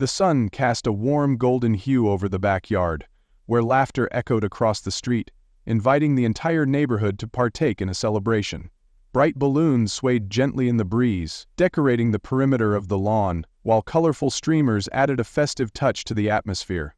The sun cast a warm golden hue over the backyard, where laughter echoed across the street, inviting the entire neighborhood to partake in a celebration. Bright balloons swayed gently in the breeze, decorating the perimeter of the lawn, while colorful streamers added a festive touch to the atmosphere.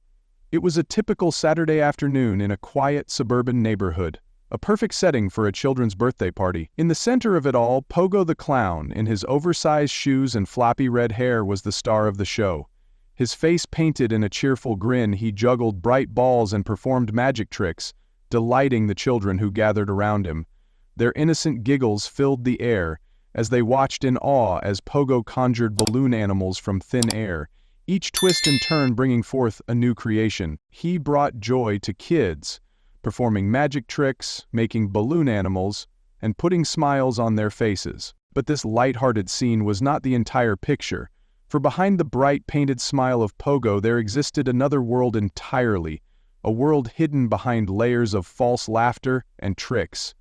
It was a typical Saturday afternoon in a quiet suburban neighborhood, a perfect setting for a children's birthday party. In the center of it all, Pogo the Clown, in his oversized shoes and floppy red hair, was the star of the show. His face painted in a cheerful grin, he juggled bright balls and performed magic tricks, delighting the children who gathered around him. Their innocent giggles filled the air as they watched in awe as Pogo conjured balloon animals from thin air, each twist and turn bringing forth a new creation. He brought joy to kids, performing magic tricks, making balloon animals, and putting smiles on their faces. But this light-hearted scene was not the entire picture, for behind the bright painted smile of Pogo there existed another world entirely, a world hidden behind layers of false laughter and tricks.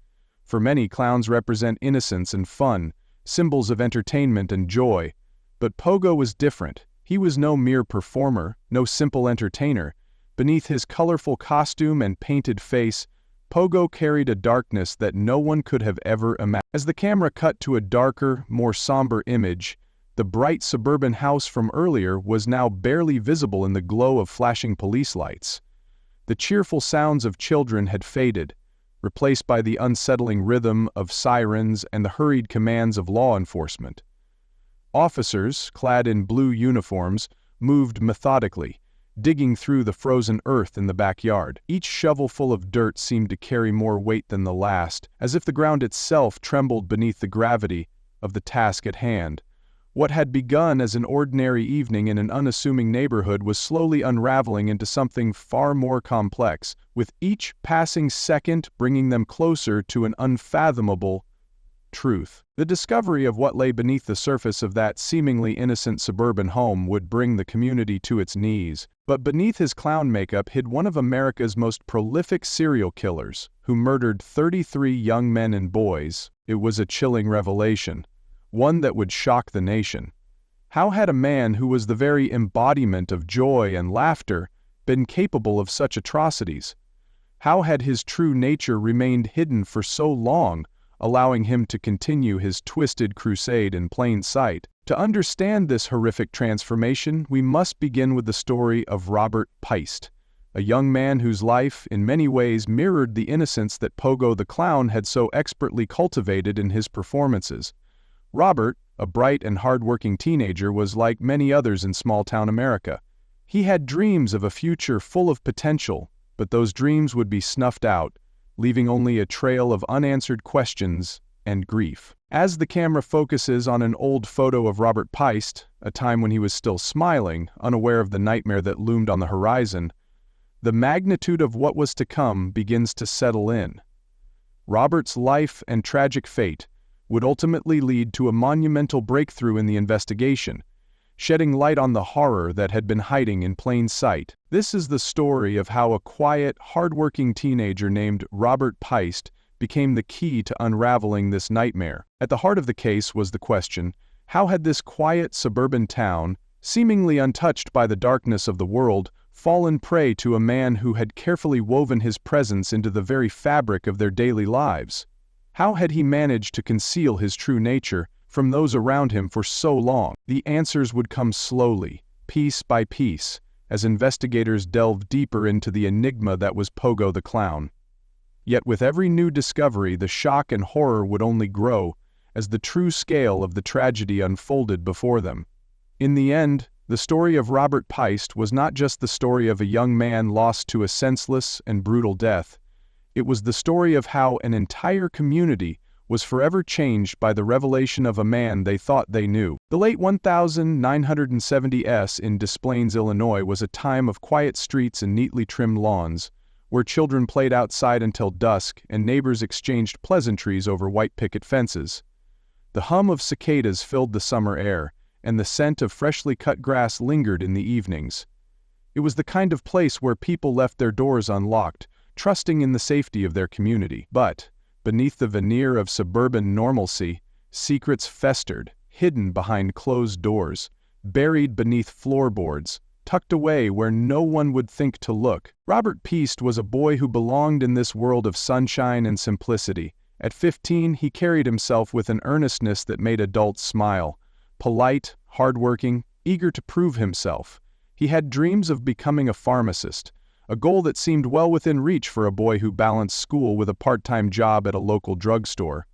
For many, clowns represent innocence and fun, symbols of entertainment and joy. But Pogo was different. He was no mere performer, no simple entertainer. Beneath his colorful costume and painted face, Pogo carried a darkness that no one could have ever imagined. As the camera cut to a darker, more somber image, the bright suburban house from earlier was now barely visible in the glow of flashing police lights. The cheerful sounds of children had faded, replaced by the unsettling rhythm of sirens and the hurried commands of law enforcement. Officers, clad in blue uniforms, moved methodically, digging through the frozen earth in the backyard. Each shovelful of dirt seemed to carry more weight than the last, as if the ground itself trembled beneath the gravity of the task at hand. What had begun as an ordinary evening in an unassuming neighborhood was slowly unraveling into something far more complex, with each passing second bringing them closer to an unfathomable truth. The discovery of what lay beneath the surface of that seemingly innocent suburban home would bring the community to its knees. But beneath his clown makeup hid one of America's most prolific serial killers, who murdered 33 young men and boys. It was a chilling revelation, one that would shock the nation. How had a man who was the very embodiment of joy and laughter been capable of such atrocities? How had his true nature remained hidden for so long, allowing him to continue his twisted crusade in plain sight? To understand this horrific transformation, we must begin with the story of Robert Paist, a young man whose life in many ways mirrored the innocence that Pogo the Clown had so expertly cultivated in his performances. Robert, a bright and hard-working teenager, was like many others in small-town America. He had dreams of a future full of potential, but those dreams would be snuffed out, leaving only a trail of unanswered questions and grief. As the camera focuses on an old photo of Robert Paist, a time when he was still smiling, unaware of the nightmare that loomed on the horizon, the magnitude of what was to come begins to settle in. Robert's life and tragic fate would ultimately lead to a monumental breakthrough in the investigation, shedding light on the horror that had been hiding in plain sight. This is the story of how a quiet, hard-working teenager named Robert Paist became the key to unraveling this nightmare. At the heart of the case was the question, how had this quiet suburban town, seemingly untouched by the darkness of the world, fallen prey to a man who had carefully woven his presence into the very fabric of their daily lives? How had he managed to conceal his true nature from those around him for so long? The answers would come slowly, piece by piece, as investigators delved deeper into the enigma that was Pogo the Clown. Yet with every new discovery, the shock and horror would only grow, as the true scale of the tragedy unfolded before them. In the end, the story of Robert Paist was not just the story of a young man lost to a senseless and brutal death. It was the story of how an entire community was forever changed by the revelation of a man they thought they knew. The late 1970s in Des Plaines, Illinois was a time of quiet streets and neatly trimmed lawns, where children played outside until dusk and neighbors exchanged pleasantries over white picket fences. The hum of cicadas filled the summer air, and the scent of freshly cut grass lingered in the evenings. It was the kind of place where people left their doors unlocked, trusting in the safety of their community. But, beneath the veneer of suburban normalcy, secrets festered, hidden behind closed doors. buried beneath floorboards, tucked away where no one would think to look. Robert Peast was a boy who belonged in this world of sunshine and simplicity. At 15, he carried himself with an earnestness that made adults smile. Polite, hardworking, eager to prove himself. He had dreams of becoming a pharmacist, a goal that seemed well within reach for a boy who balanced school with a part-time job at a local drugstore.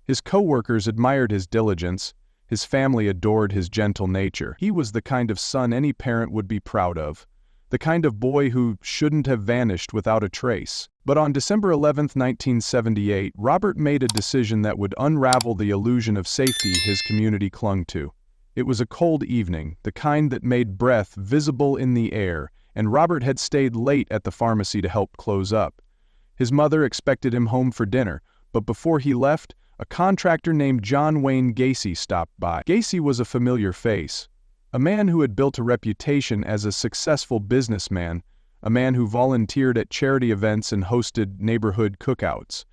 His co-workers admired his diligence. His family adored his gentle nature. He was the kind of son any parent would be proud of, the kind of boy who shouldn't have vanished without a trace. But on December 11, 1978, Robert made a decision that would unravel the illusion of safety his community clung to. It was a cold evening, the kind that made breath visible in the air, and Robert had stayed late at the pharmacy to help close up. His mother expected him home for dinner, but before he left, a contractor named John Wayne Gacy stopped by. Gacy was a familiar face, a man who had built a reputation as a successful businessman, a man who volunteered at charity events and hosted neighborhood cookouts.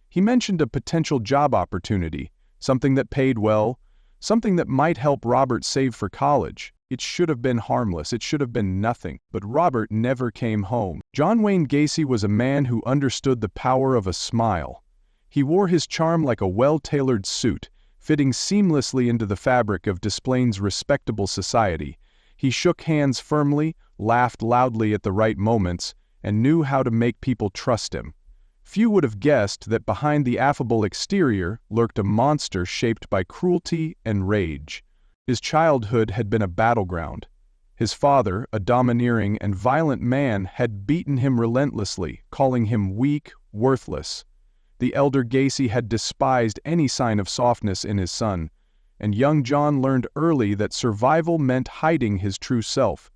He mentioned a potential job opportunity, something that paid well, something that might help Robert save for college. It should have been harmless, it should have been nothing, but Robert never came home. John Wayne Gacy was a man who understood the power of a smile. He wore his charm like a well-tailored suit, fitting seamlessly into the fabric of Des Plaines' respectable society. He shook hands firmly, laughed loudly at the right moments, and knew how to make people trust him. Few would have guessed that behind the affable exterior lurked a monster shaped by cruelty and rage. His childhood had been a battleground. His father, a domineering and violent man, had beaten him relentlessly, calling him weak, worthless. The elder Gacy had despised any sign of softness in his son, and young John learned early that survival meant hiding his true self.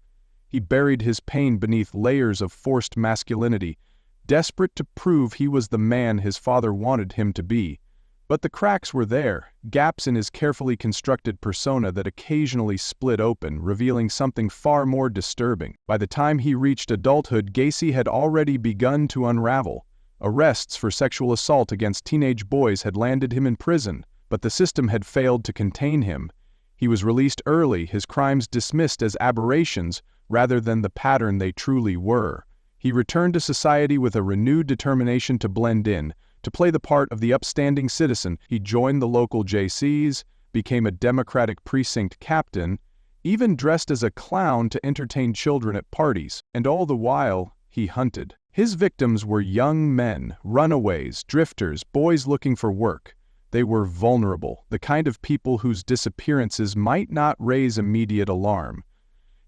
He buried his pain beneath layers of forced masculinity, desperate to prove he was the man his father wanted him to be. But the cracks were there, gaps in his carefully constructed persona that occasionally split open, revealing something far more disturbing. By the time he reached adulthood, Gacy had already begun to unravel. Arrests for sexual assault against teenage boys had landed him in prison, but the system had failed to contain him. He was released early, his crimes dismissed as aberrations rather than the pattern they truly were. He returned to society with a renewed determination to blend in, to play the part of the upstanding citizen. He joined the local JCs, became a Democratic precinct captain, even dressed as a clown to entertain children at parties, and all the while, he hunted. His victims were young men, runaways, drifters, boys looking for work. They were vulnerable, the kind of people whose disappearances might not raise immediate alarm.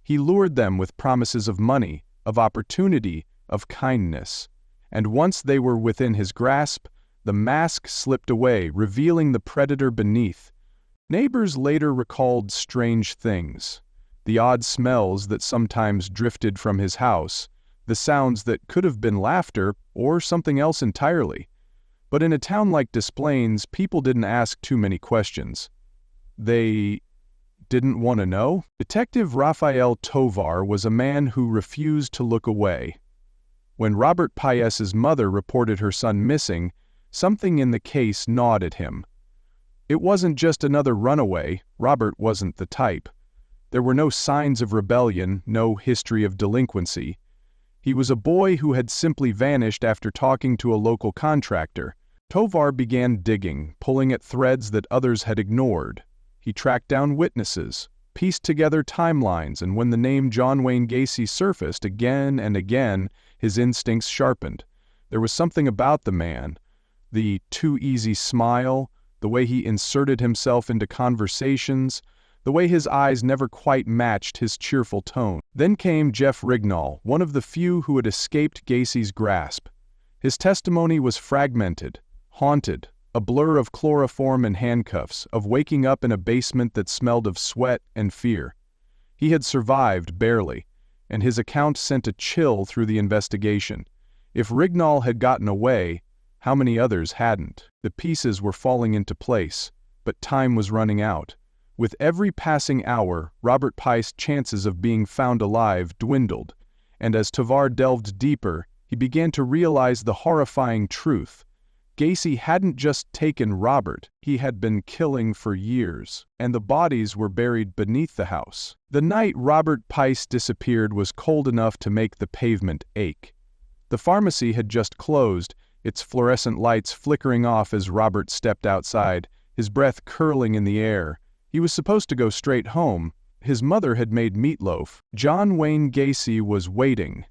He lured them with promises of money, of opportunity, of kindness. And once they were within his grasp, the mask slipped away, revealing the predator beneath. Neighbors later recalled strange things. The odd smells that sometimes drifted from his house, the sounds that could have been laughter or something else entirely. But in a town like Des Plaines, people didn't ask too many questions. They didn't want to know. Detective Raphael Tovar was a man who refused to look away. When Robert Paes's mother reported her son missing, something in the case gnawed at him. It wasn't just another runaway. Robert wasn't the type. There were no signs of rebellion, no history of delinquency. He was a boy who had simply vanished after talking to a local contractor. Tovar began digging, pulling at threads that others had ignored. He tracked down witnesses, pieced together timelines, and when the name John Wayne Gacy surfaced again and again, his instincts sharpened. There was something about the man, the too-easy smile, the way he inserted himself into conversations, the way his eyes never quite matched his cheerful tone. Then came Jeff Rignall, one of the few who had escaped Gacy's grasp. His testimony was fragmented, haunted, a blur of chloroform and handcuffs, of waking up in a basement that smelled of sweat and fear. He had survived barely, and his account sent a chill through the investigation. If Rignall had gotten away, how many others hadn't? The pieces were falling into place, but time was running out. With every passing hour, Robert Paes's chances of being found alive dwindled, and as Tovar delved deeper, he began to realize the horrifying truth. Gacy hadn't just taken Robert, he had been killing for years, and the bodies were buried beneath the house. The night Robert Pice disappeared was cold enough to make the pavement ache. The pharmacy had just closed, its fluorescent lights flickering off as Robert stepped outside, his breath curling in the air. He was supposed to go straight home. His mother had made meatloaf. John Wayne Gacy was waiting.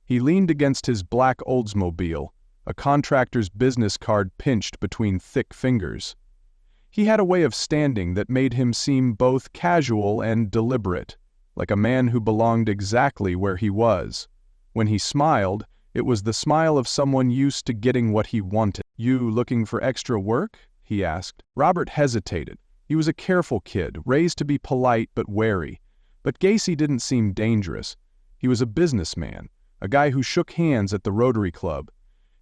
He leaned against his black Oldsmobile, a contractor's business card pinched between thick fingers. He had a way of standing that made him seem both casual and deliberate, like a man who belonged exactly where he was. When he smiled, it was the smile of someone used to getting what he wanted. "You looking for extra work?" he asked. Robert hesitated. He was a careful kid, raised to be polite but wary. But Gacy didn't seem dangerous. He was a businessman, a guy who shook hands at the Rotary Club.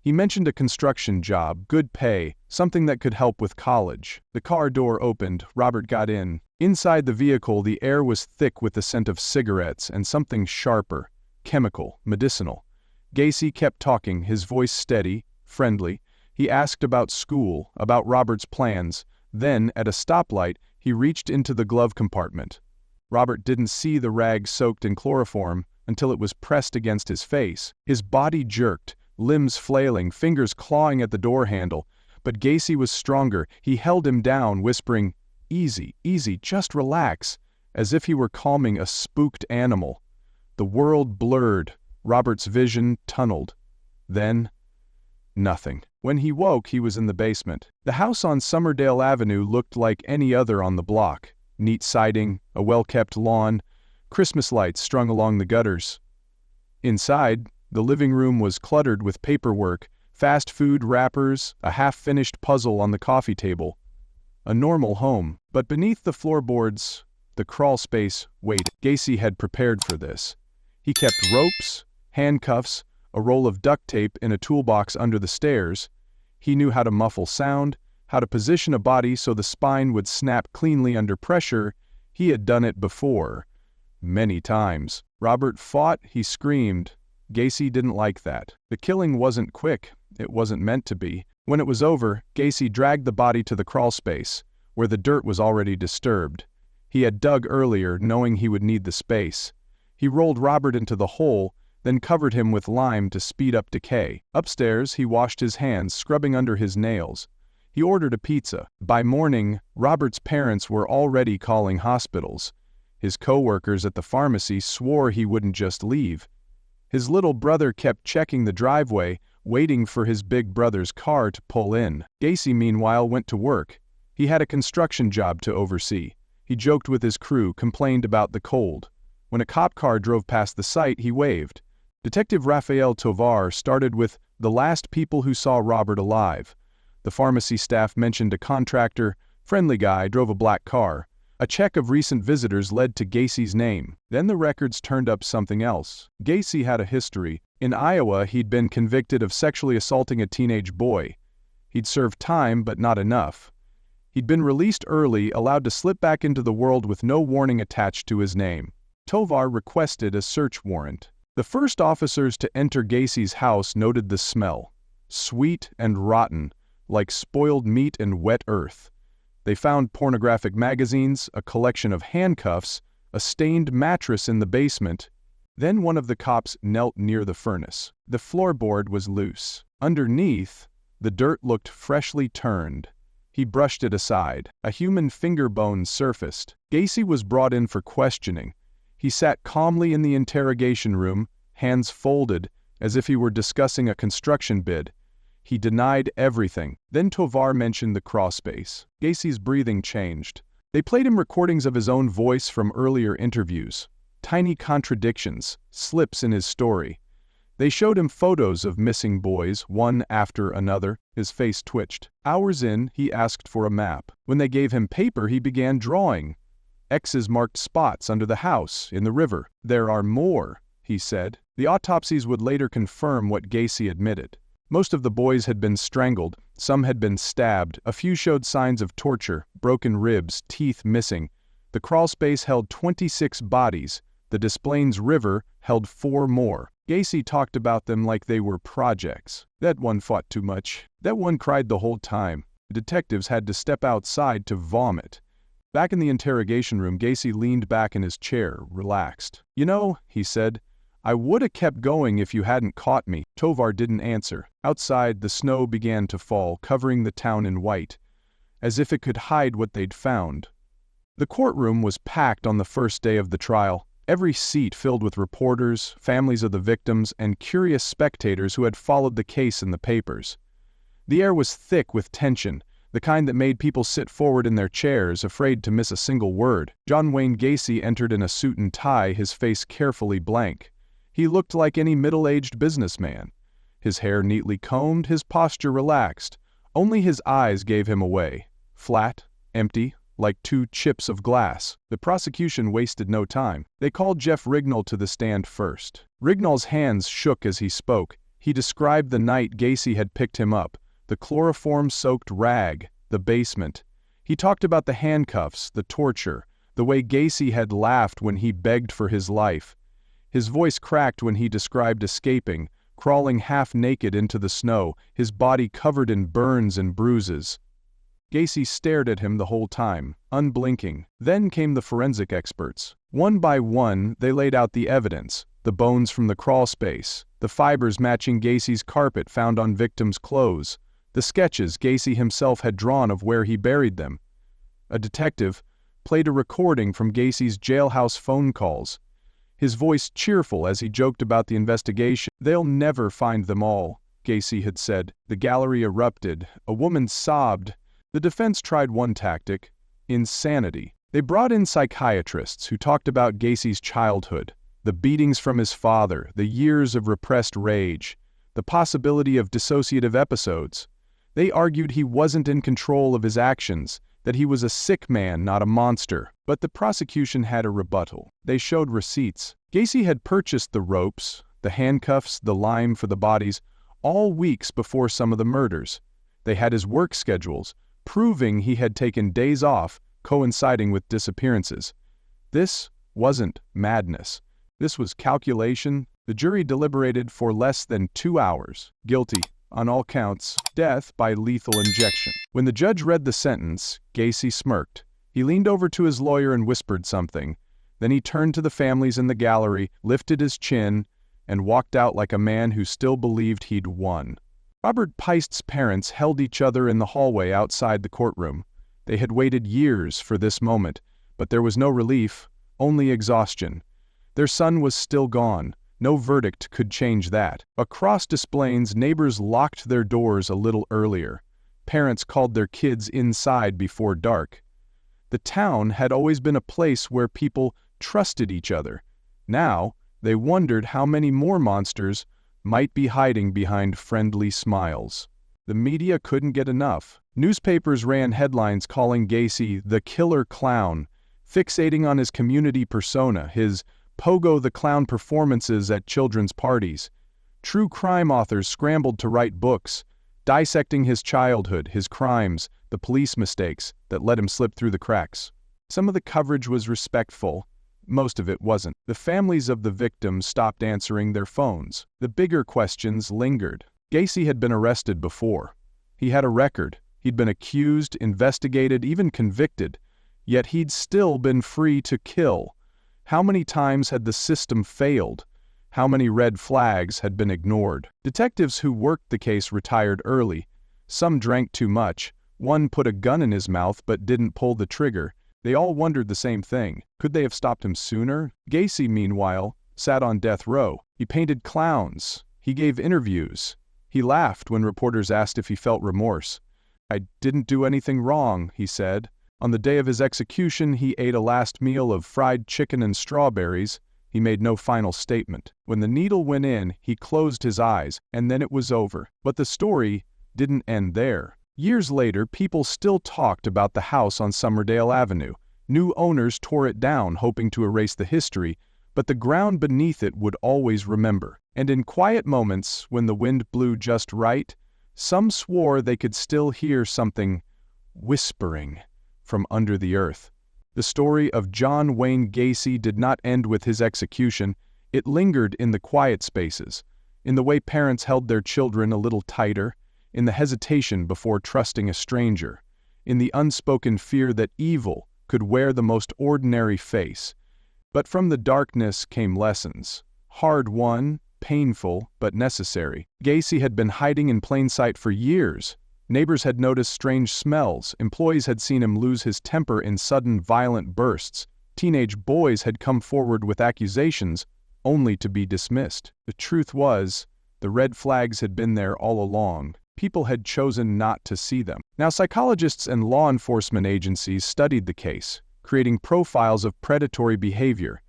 He mentioned a construction job, good pay, something that could help with college. The car door opened. Robert got in. Inside the vehicle, the air was thick with the scent of cigarettes and something sharper, chemical, medicinal. Gacy kept talking, his voice steady, friendly. He asked about school, about Robert's plans. Then, at a stoplight, he reached into the glove compartment. Robert didn't see the rag soaked in chloroform until it was pressed against his face. His body jerked, limbs flailing, fingers clawing at the door handle. But Gacy was stronger. He held him down, whispering, "Easy, easy, just relax," as if he were calming a spooked animal. The world blurred. Robert's vision tunneled. Then, nothing. When he woke, he was in the basement. The house on Summerdale Avenue looked like any other on the block. Neat siding, a well-kept lawn, Christmas lights strung along the gutters. Inside, the living room was cluttered with paperwork, fast food wrappers, a half-finished puzzle on the coffee table. A normal home, but beneath the floorboards, the crawl space waited. Gacy had prepared for this. He kept ropes, handcuffs, a roll of duct tape in a toolbox under the stairs. He knew how to muffle sound, how to position a body so the spine would snap cleanly under pressure. He had done it before. Many times. Robert fought, he screamed. Gacy didn't like that. The killing wasn't quick. It wasn't meant to be. When it was over, Gacy dragged the body to the crawl space, where the dirt was already disturbed. He had dug earlier, knowing he would need the space. He rolled Robert into the hole, then covered him with lime to speed up decay. Upstairs, he washed his hands, scrubbing under his nails. He ordered a pizza. By morning, Robert's parents were already calling hospitals. His co-workers at the pharmacy swore he wouldn't just leave. His little brother kept checking the driveway, waiting for his big brother's car to pull in. Gacy, meanwhile, went to work. He had a construction job to oversee. He joked with his crew, complained about the cold. When a cop car drove past the site, he waved. Detective Raphael Tovar started with the last people who saw Robert alive. The pharmacy staff mentioned a contractor, friendly guy, drove a black car. A check of recent visitors led to Gacy's name. Then the records turned up something else. Gacy had a history. In Iowa, he'd been convicted of sexually assaulting a teenage boy. He'd served time, but not enough. He'd been released early, allowed to slip back into the world with no warning attached to his name. Tovar requested a search warrant. The first officers to enter Gacy's house noted the smell. Sweet and rotten, like spoiled meat and wet earth. They found pornographic magazines, a collection of handcuffs, a stained mattress in the basement. Then one of the cops knelt near the furnace. The floorboard was loose. Underneath, the dirt looked freshly turned. He brushed it aside. A human finger bone surfaced. Gacy was brought in for questioning. He sat calmly in the interrogation room, hands folded, as if he were discussing a construction bid. He denied everything. Then Tovar mentioned the crawl space. Gacy's breathing changed. They played him recordings of his own voice from earlier interviews. Tiny contradictions, slips in his story. They showed him photos of missing boys, one after another. His face twitched. Hours in, he asked for a map. When they gave him paper, he began drawing. X's marked spots under the house, in the river. "There are more," he said. The autopsies would later confirm what Gacy admitted. Most of the boys had been strangled, some had been stabbed, a few showed signs of torture, broken ribs, teeth missing. The crawl space held 26 bodies. The Des Plaines River held 4 more. Gacy talked about them like they were projects. That one fought too much. That one cried the whole time. The detectives had to step outside to vomit. Back in the interrogation room, Gacy leaned back in his chair, relaxed. "You know," he said, "I would have kept going if you hadn't caught me." Tovar didn't answer. Outside, the snow began to fall, covering the town in white, as if it could hide what they'd found. The courtroom was packed on the first day of the trial, every seat filled with reporters, families of the victims, and curious spectators who had followed the case in the papers. The air was thick with tension, the kind that made people sit forward in their chairs, afraid to miss a single word. John Wayne Gacy entered in a suit and tie, his face carefully blank. He looked like any middle-aged businessman. His hair neatly combed, his posture relaxed. Only his eyes gave him away. Flat, empty, like two chips of glass. The prosecution wasted no time. They called Jeff Rignall to the stand first. Rignall's hands shook as he spoke. He described the night Gacy had picked him up, the chloroform-soaked rag, the basement. He talked about the handcuffs, the torture, the way Gacy had laughed when he begged for his life. His voice cracked when he described escaping, crawling half-naked into the snow, his body covered in burns and bruises. Gacy stared at him the whole time, unblinking. Then came the forensic experts. One by one, they laid out the evidence, the bones from the crawl space, the fibers matching Gacy's carpet found on victims' clothes, the sketches Gacy himself had drawn of where he buried them. A detective played a recording from Gacy's jailhouse phone calls, his voice cheerful as he joked about the investigation. "They'll never find them all," Gacy had said. The gallery erupted. A woman sobbed. The defense tried one tactic: insanity. They brought in psychiatrists who talked about Gacy's childhood, the beatings from his father, the years of repressed rage, the possibility of dissociative episodes. They argued he wasn't in control of his actions, that he was a sick man, not a monster. But the prosecution had a rebuttal. They showed receipts. Gacy had purchased the ropes, the handcuffs, the lime for the bodies, all weeks before some of the murders. They had his work schedules, proving he had taken days off, coinciding with disappearances. This wasn't madness. This was calculation. The jury deliberated for less than 2 hours. Guilty, on all counts, death by lethal injection. When the judge read the sentence, Gacy smirked. He leaned over to his lawyer and whispered something. Then he turned to the families in the gallery, lifted his chin, and walked out like a man who still believed he'd won. Robert Peist's parents held each other in the hallway outside the courtroom. They had waited years for this moment, but there was no relief, only exhaustion. Their son was still gone. No verdict could change that. Across Des Plaines, neighbors locked their doors a little earlier. Parents called their kids inside before dark. The town had always been a place where people trusted each other. Now, they wondered how many more monsters might be hiding behind friendly smiles. The media couldn't get enough. Newspapers ran headlines calling Gacy the killer clown, fixating on his community persona, his Pogo the Clown performances at children's parties. True crime authors scrambled to write books, dissecting his childhood, his crimes, the police mistakes that let him slip through the cracks. Some of the coverage was respectful. Most of it wasn't. The families of the victims stopped answering their phones. The bigger questions lingered. Gacy had been arrested before. He had a record. He'd been accused, investigated, even convicted. Yet he'd still been free to kill. How many times had the system failed? How many red flags had been ignored? Detectives who worked the case retired early. Some drank too much. One put a gun in his mouth but didn't pull the trigger. They all wondered the same thing. Could they have stopped him sooner? Gacy, meanwhile, sat on death row. He painted clowns. He gave interviews. He laughed when reporters asked if he felt remorse. "I didn't do anything wrong," he said. On the day of his execution, he ate a last meal of fried chicken and strawberries. He made no final statement. When the needle went in, he closed his eyes, and then it was over. But the story didn't end there. Years later, people still talked about the house on Summerdale Avenue. New owners tore it down, hoping to erase the history, but the ground beneath it would always remember. And in quiet moments, when the wind blew just right, some swore they could still hear something whispering from under the earth. The story of John Wayne Gacy did not end with his execution. It lingered in the quiet spaces, in the way parents held their children a little tighter, in the hesitation before trusting a stranger, in the unspoken fear that evil could wear the most ordinary face. But from the darkness came lessons, hard-won, painful, but necessary. Gacy had been hiding in plain sight for years. Neighbors had noticed strange smells, employees had seen him lose his temper in sudden violent bursts, teenage boys had come forward with accusations, only to be dismissed. The truth was, the red flags had been there all along. People had chosen not to see them. Now, psychologists and law enforcement agencies studied the case, creating profiles of predatory behavior.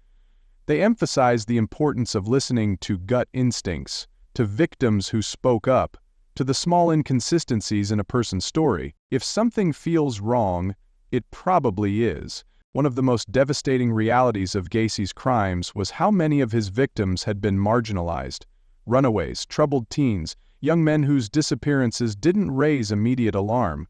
They emphasized the importance of listening to gut instincts, to victims who spoke up, to the small inconsistencies in a person's story. If something feels wrong, it probably is. One of the most devastating realities of Gacy's crimes was how many of his victims had been marginalized. Runaways, troubled teens, young men whose disappearances didn't raise immediate alarm.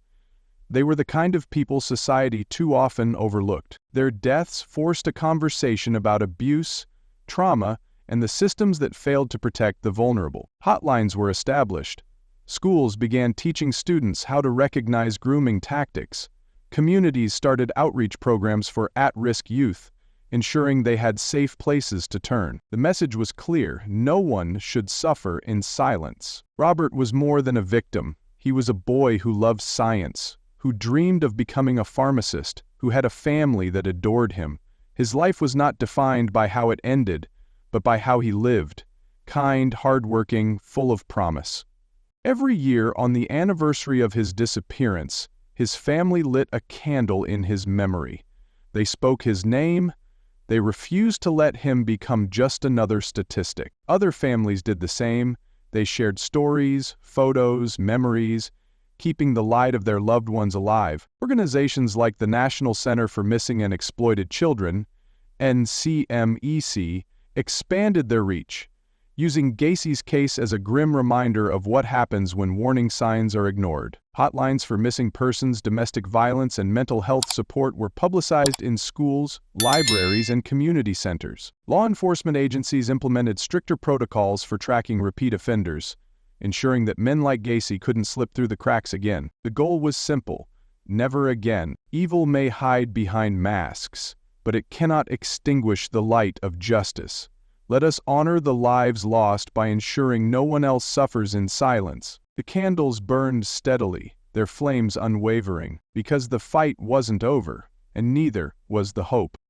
They were the kind of people society too often overlooked. Their deaths forced a conversation about abuse, trauma, and the systems that failed to protect the vulnerable. Hotlines were established. Schools began teaching students how to recognize grooming tactics. Communities started outreach programs for at-risk youth, ensuring they had safe places to turn. The message was clear: no one should suffer in silence. Robert was more than a victim. He was a boy who loved science, who dreamed of becoming a pharmacist, who had a family that adored him. His life was not defined by how it ended, but by how he lived, kind, hardworking, full of promise. Every year, on the anniversary of his disappearance, his family lit a candle in his memory. They spoke his name. They refused to let him become just another statistic. Other families did the same. They shared stories, photos, memories, keeping the light of their loved ones alive. Organizations like the National Center for Missing and Exploited Children, NCMEC, expanded their reach, using Gacy's case as a grim reminder of what happens when warning signs are ignored. Hotlines for missing persons, domestic violence, and mental health support were publicized in schools, libraries, and community centers. Law enforcement agencies implemented stricter protocols for tracking repeat offenders, ensuring that men like Gacy couldn't slip through the cracks again. The goal was simple: never again. Evil may hide behind masks, but it cannot extinguish the light of justice. Let us honor the lives lost by ensuring no one else suffers in silence. The candles burned steadily, their flames unwavering, because the fight wasn't over, and neither was the hope.